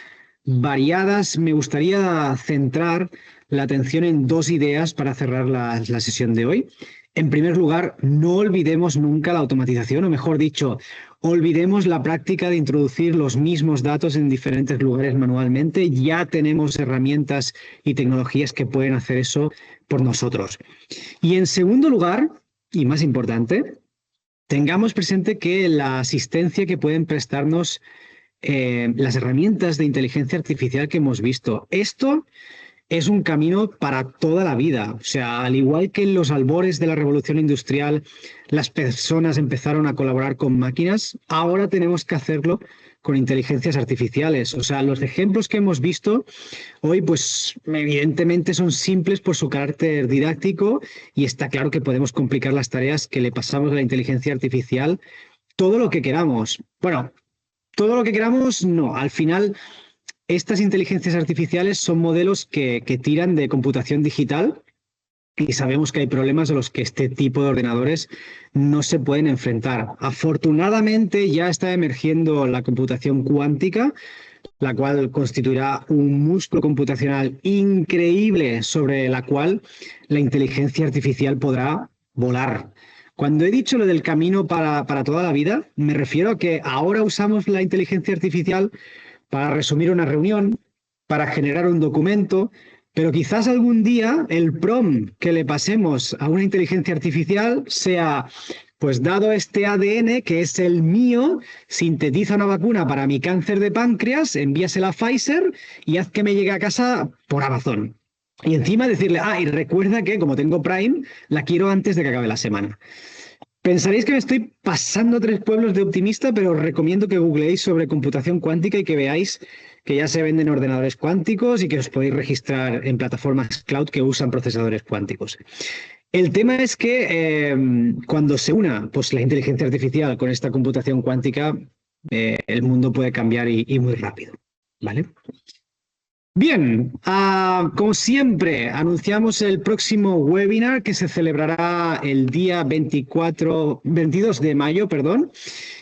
variadas, me gustaría centrar la atención en dos ideas para cerrar la sesión de hoy. En primer lugar, no olvidemos nunca la automatización, o mejor dicho, olvidemos la práctica de introducir los mismos datos en diferentes lugares manualmente. Ya tenemos herramientas y tecnologías que pueden hacer eso por nosotros. Y en segundo lugar, y más importante, tengamos presente que la asistencia que pueden prestarnos las herramientas de inteligencia artificial que hemos visto, esto es un camino para toda la vida. O sea, al igual que en los albores de la revolución industrial, las personas empezaron a colaborar con máquinas, ahora tenemos que hacerlo con inteligencias artificiales. O sea, los ejemplos que hemos visto hoy, pues evidentemente son simples por su carácter didáctico y está claro que podemos complicar las tareas que le pasamos a la inteligencia artificial todo lo que queramos. Bueno, todo lo que queramos, no. Al final, estas inteligencias artificiales son modelos que tiran de computación digital y sabemos que hay problemas a los que este tipo de ordenadores no se pueden enfrentar. Afortunadamente ya está emergiendo la computación cuántica, la cual constituirá un músculo computacional increíble sobre la cual la inteligencia artificial podrá volar. Cuando he dicho lo del camino para toda la vida, me refiero a que ahora usamos la inteligencia artificial para resumir una reunión, para generar un documento, pero quizás algún día el prompt que le pasemos a una inteligencia artificial sea, pues dado este ADN que es el mío, sintetiza una vacuna para mi cáncer de páncreas, envíasela a Pfizer y haz que me llegue a casa por Amazon. Y encima decirle, y recuerda que como tengo Prime, la quiero antes de que acabe la semana. Pensaréis que me estoy pasando tres pueblos de optimista, pero os recomiendo que googleéis sobre computación cuántica y que veáis que ya se venden ordenadores cuánticos y que os podéis registrar en plataformas cloud que usan procesadores cuánticos. El tema es que cuando se una pues, la inteligencia artificial con esta computación cuántica, el mundo puede cambiar y muy rápido, ¿vale? Bien, como siempre, anunciamos el próximo webinar que se celebrará el día 22 de mayo, perdón,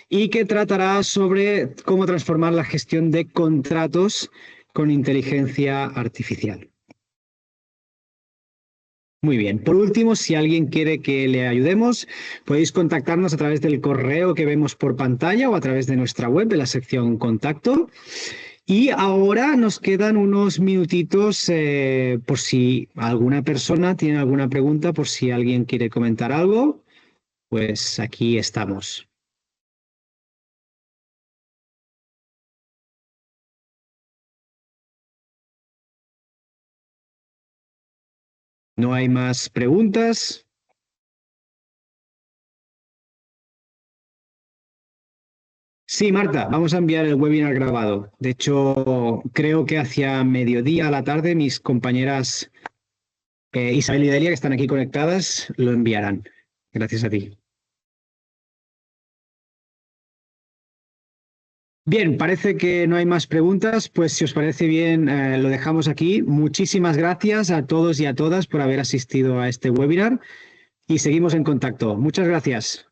y que tratará sobre cómo transformar la gestión de contratos con inteligencia artificial. Muy bien. Por último, si alguien quiere que le ayudemos, podéis contactarnos a través del correo que vemos por pantalla o a través de nuestra web de la sección Contacto. Y ahora nos quedan unos minutitos por si alguna persona tiene alguna pregunta, por si alguien quiere comentar algo, pues aquí estamos. ¿No hay más preguntas? Sí, Marta, vamos a enviar el webinar grabado. De hecho, creo que hacia mediodía a la tarde mis compañeras Isabel y Delia, que están aquí conectadas, lo enviarán. Gracias a ti. Bien, parece que no hay más preguntas, pues si os parece bien, lo dejamos aquí. Muchísimas gracias a todos y a todas por haber asistido a este webinar y seguimos en contacto. Muchas gracias.